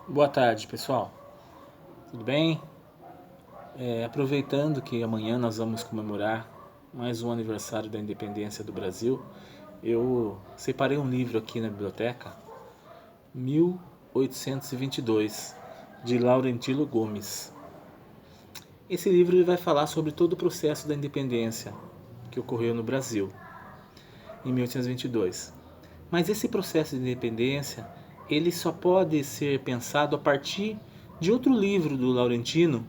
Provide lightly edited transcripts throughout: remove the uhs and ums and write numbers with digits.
Boa tarde, pessoal. Tudo bem? Aproveitando que amanhã nós vamos comemorar mais um aniversário da independência do Brasil, eu separei um livro aqui na biblioteca, 1822, de Laurentilo Gomes. Esse livro ele vai falar sobre todo o processo da independência que ocorreu no Brasil em 1822. Mas esse processo de independência ele só pode ser pensado a partir de outro livro do Laurentino,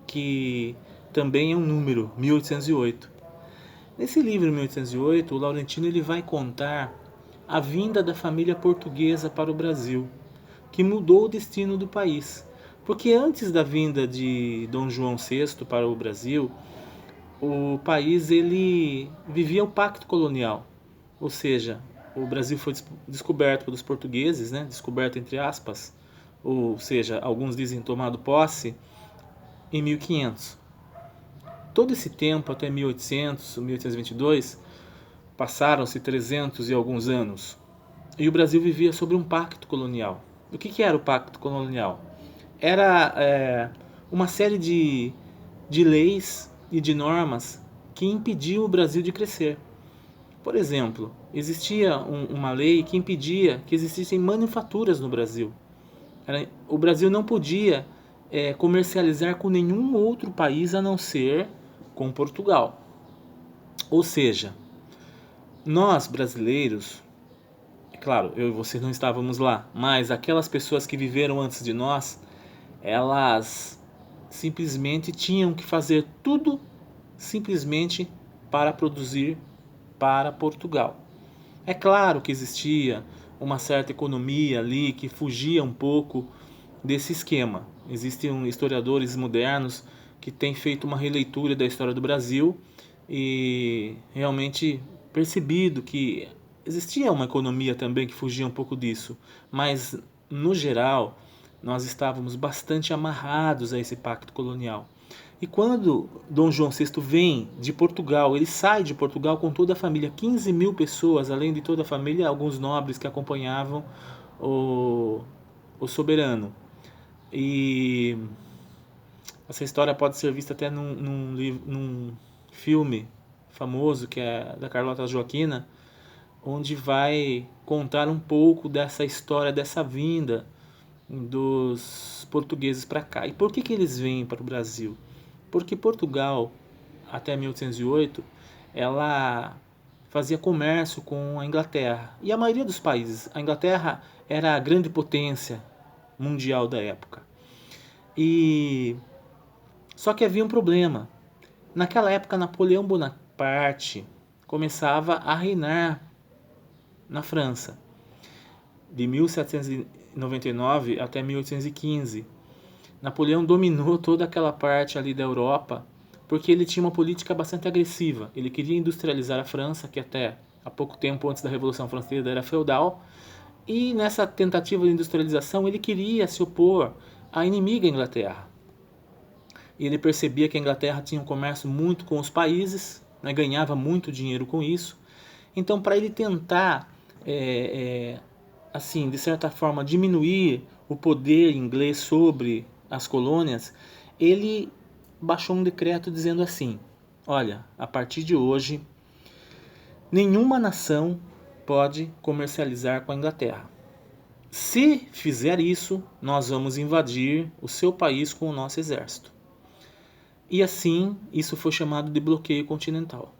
que também é um número, 1808. Nesse livro 1808, o Laurentino ele vai contar a vinda da família portuguesa para o Brasil, que mudou o destino do país. Porque antes da vinda de Dom João VI para o Brasil, o país ele vivia o pacto colonial, ou seja, o Brasil foi descoberto pelos portugueses, né? Descoberto entre aspas, ou seja, alguns dizem tomado posse em 1500. Todo esse tempo, até 1800, 1822, passaram-se 300 e alguns anos. E o Brasil vivia sobre um pacto colonial. O que era o pacto colonial? Era uma série de leis e de normas que impediam o Brasil de crescer. Por exemplo, existia uma lei que impedia que existissem manufaturas no Brasil. O Brasil não podia comercializar com nenhum outro país a não ser com Portugal. Ou seja, nós brasileiros, é claro, eu e você não estávamos lá, mas aquelas pessoas que viveram antes de nós, elas simplesmente tinham que fazer tudo simplesmente para produzir para Portugal. É claro que existia uma certa economia ali que fugia um pouco desse esquema. Existem historiadores modernos que têm feito uma releitura da história do Brasil e realmente percebido que existia uma economia também que fugia um pouco disso, mas no geral nós estávamos bastante amarrados a esse pacto colonial. E quando Dom João VI vem de Portugal, ele sai de Portugal com toda a família, 15 mil pessoas, além de toda a família, alguns nobres que acompanhavam o, o soberano. E essa história pode ser vista até num filme famoso que é da Carlota Joaquina, onde vai contar um pouco dessa história, dessa vinda dos portugueses para cá. E por que eles vêm para o Brasil? Porque Portugal, até 1808, ela fazia comércio com a Inglaterra. E a maioria dos países, a Inglaterra era a grande potência mundial da época. E só que havia um problema. Naquela época, Napoleão Bonaparte começava a reinar na França, de 1799 até 1815. Napoleão dominou toda aquela parte ali da Europa porque ele tinha uma política bastante agressiva. Ele queria industrializar a França, que até há pouco tempo antes da Revolução Francesa era feudal, e nessa tentativa de industrialização ele queria se opor à inimiga Inglaterra. E ele percebia que a Inglaterra tinha um comércio muito com os países, né, ganhava muito dinheiro com isso. Então, para ele tentar, assim, de certa forma, diminuir o poder inglês sobre as colônias, ele baixou um decreto dizendo assim: olha, a partir de hoje, nenhuma nação pode comercializar com a Inglaterra. Se fizer isso, nós vamos invadir o seu país com o nosso exército. E assim, isso foi chamado de bloqueio continental.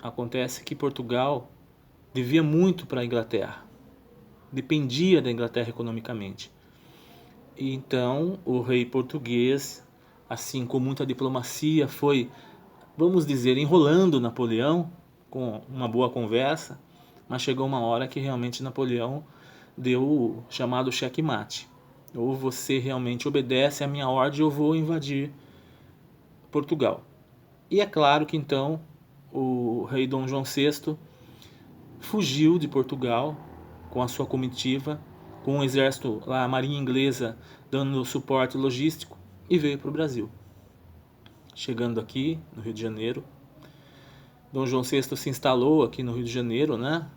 Acontece que Portugal devia muito para a Inglaterra, dependia da Inglaterra economicamente. E então o rei português, assim com muita diplomacia, foi, vamos dizer, enrolando Napoleão com uma boa conversa, mas chegou uma hora que realmente Napoleão deu o chamado checkmate. Ou você realmente obedece à minha ordem ou eu vou invadir Portugal. E é claro que então o rei Dom João VI fugiu de Portugal com a sua comitiva, com o exército, lá, a marinha inglesa dando suporte logístico, e veio para o Brasil. Chegando aqui no Rio de Janeiro, Dom João VI se instalou aqui no Rio de Janeiro, né?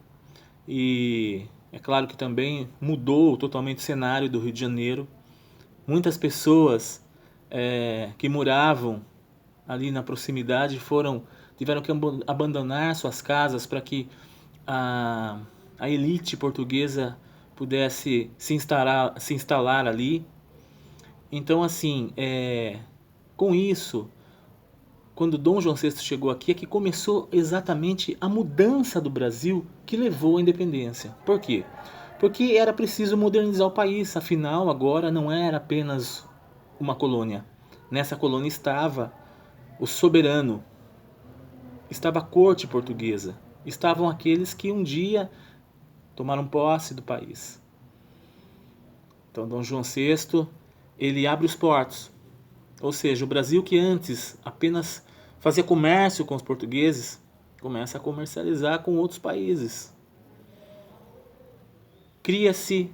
E É claro que também mudou totalmente o cenário do Rio de Janeiro. Muitas pessoas que moravam ali na proximidade tiveram que abandonar suas casas para que a, a elite portuguesa pudesse se instalar ali. Então, assim, com isso, quando Dom João VI chegou aqui, é que começou exatamente a mudança do Brasil que levou à independência. Por quê? Porque era preciso modernizar o país, afinal, agora não era apenas uma colônia. Nessa colônia estava o soberano, estava a corte portuguesa, estavam aqueles que um dia tomaram posse do país. Então, Dom João VI, ele abre os portos, ou seja, o Brasil que antes apenas fazia comércio com os portugueses, começa a comercializar com outros países. Cria-se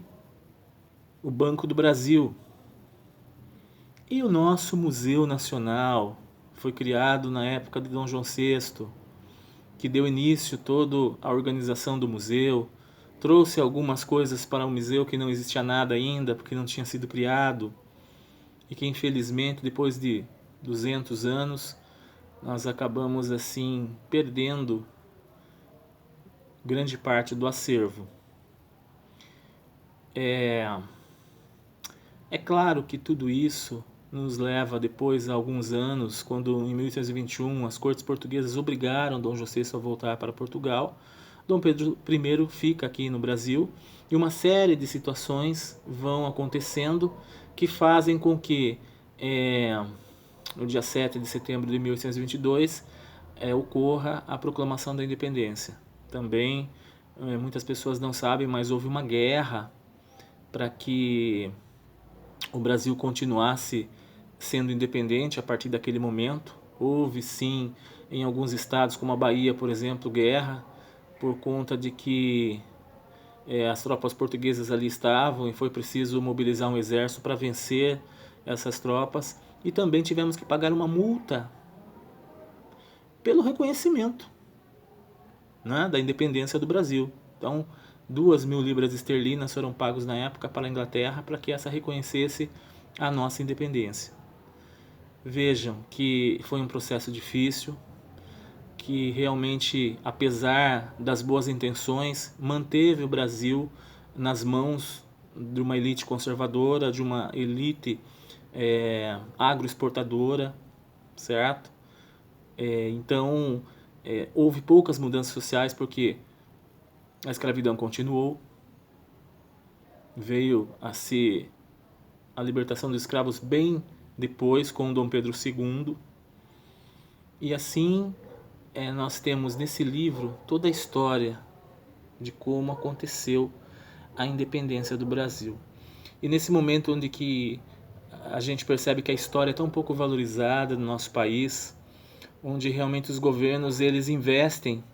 o Banco do Brasil. E o nosso Museu Nacional foi criado na época de Dom João VI, que deu início toda a organização do museu, trouxe algumas coisas para o museu que não existia nada ainda, porque não tinha sido criado, e que infelizmente depois de 200 anos nós acabamos assim perdendo grande parte do acervo. É claro que tudo isso nos leva depois a alguns anos, quando em 1821 as cortes portuguesas obrigaram Dom João VI a voltar para Portugal. Dom Pedro I fica aqui no Brasil e uma série de situações vão acontecendo que fazem com que no dia 7 de setembro de 1822 ocorra a proclamação da independência. Também muitas pessoas não sabem, mas houve uma guerra para que o Brasil continuasse sendo independente a partir daquele momento. Houve sim, em alguns estados, como a Bahia, por exemplo, guerra, por conta de que as tropas portuguesas ali estavam e foi preciso mobilizar um exército para vencer essas tropas. E também tivemos que pagar uma multa pelo reconhecimento, né, da independência do Brasil. Então, 2.000 libras esterlinas foram pagos na época para a Inglaterra para que essa reconhecesse a nossa independência. Vejam que foi um processo difícil, que realmente, apesar das boas intenções, manteve o Brasil nas mãos de uma elite conservadora, de uma elite agroexportadora, certo? Então, houve poucas mudanças sociais porque a escravidão continuou, veio a libertação dos escravos bem depois com Dom Pedro II, e assim nós temos nesse livro toda a história de como aconteceu a independência do Brasil. E nesse momento onde que a gente percebe que a história é tão pouco valorizada no nosso país, onde realmente os governos eles investem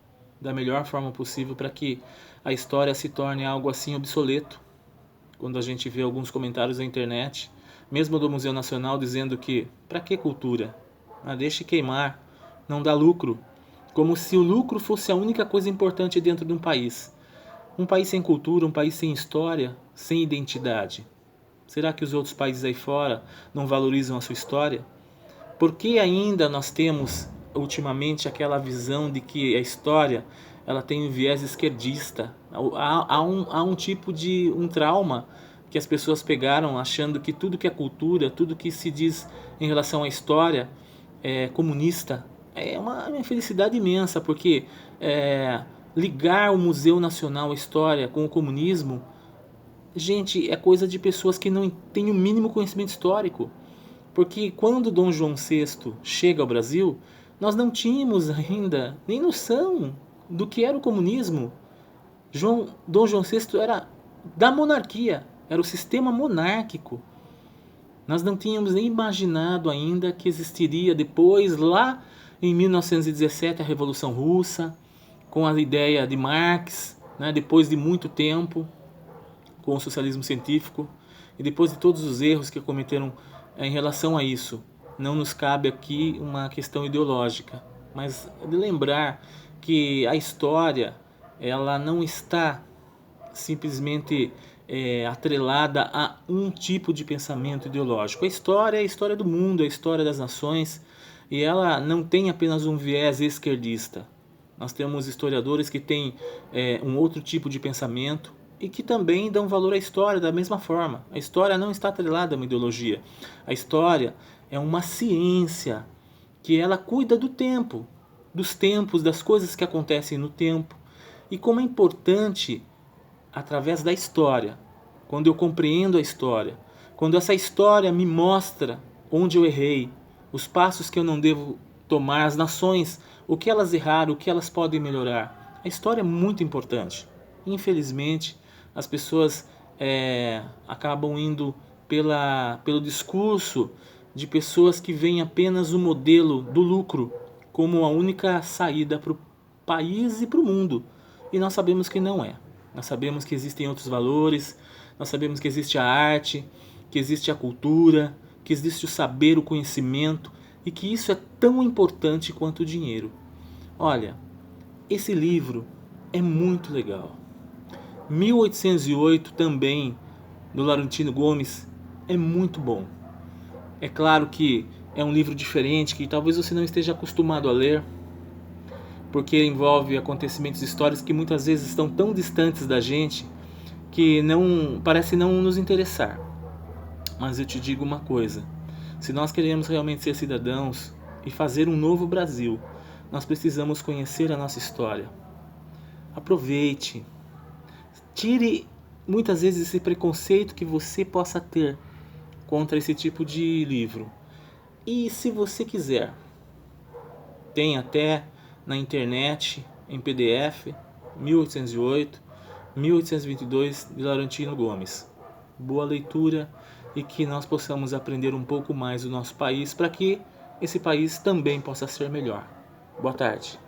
da melhor forma possível para que a história se torne algo assim obsoleto. Quando a gente vê alguns comentários na internet, mesmo do Museu Nacional, dizendo que para que cultura? Deixe queimar, não dá lucro. Como se o lucro fosse a única coisa importante dentro de um país. Um país sem cultura, um país sem história, sem identidade. Será que os outros países aí fora não valorizam a sua história? Por que ainda nós temos ultimamente aquela visão de que a história ela tem um viés esquerdista? Há um tipo de um trauma que as pessoas pegaram achando que tudo que é cultura, tudo que se diz em relação à história é comunista. É uma infelicidade imensa, porque ligar o Museu Nacional à história com o comunismo, gente, é coisa de pessoas que não têm o mínimo conhecimento histórico. Porque quando Dom João VI chega ao Brasil, nós não tínhamos ainda nem noção do que era o comunismo. Dom João VI era da monarquia, era o sistema monárquico. Nós não tínhamos nem imaginado ainda que existiria depois, lá em 1917, a Revolução Russa, com a ideia de Marx, né, depois de muito tempo, com o socialismo científico, e depois de todos os erros que cometeram em relação a isso. Não nos cabe aqui uma questão ideológica, mas de lembrar que a história ela não está simplesmente atrelada a um tipo de pensamento ideológico. A história é a história do mundo, é a história das nações, e ela não tem apenas um viés esquerdista. Nós temos historiadores que têm um outro tipo de pensamento e que também dão valor à história da mesma forma. A história não está atrelada a uma ideologia. A história é uma ciência que ela cuida do tempo, dos tempos, das coisas que acontecem no tempo. E como é importante, através da história, quando eu compreendo a história, quando essa história me mostra onde eu errei, os passos que eu não devo tomar, as nações, o que elas erraram, o que elas podem melhorar. A história é muito importante. Infelizmente, as pessoas acabam indo pelo discurso de pessoas que veem apenas o modelo do lucro como a única saída para o país e para o mundo. E nós sabemos que não é. Nós sabemos que existem outros valores, nós sabemos que existe a arte, que existe a cultura, que existe o saber, o conhecimento, e que isso é tão importante quanto o dinheiro. Olha, esse livro é muito legal. 1808 também, do Laurentino Gomes, é muito bom. É claro que é um livro diferente, que talvez você não esteja acostumado a ler, porque envolve acontecimentos históricos que muitas vezes estão tão distantes da gente que parece não nos interessar. Mas eu te digo uma coisa, se nós queremos realmente ser cidadãos e fazer um novo Brasil, nós precisamos conhecer a nossa história. Aproveite, tire muitas vezes esse preconceito que você possa ter contra esse tipo de livro. E se você quiser, tem até na internet, em PDF, 1808, 1822, de Laurentino Gomes. Boa leitura e que nós possamos aprender um pouco mais do nosso país para que esse país também possa ser melhor. Boa tarde.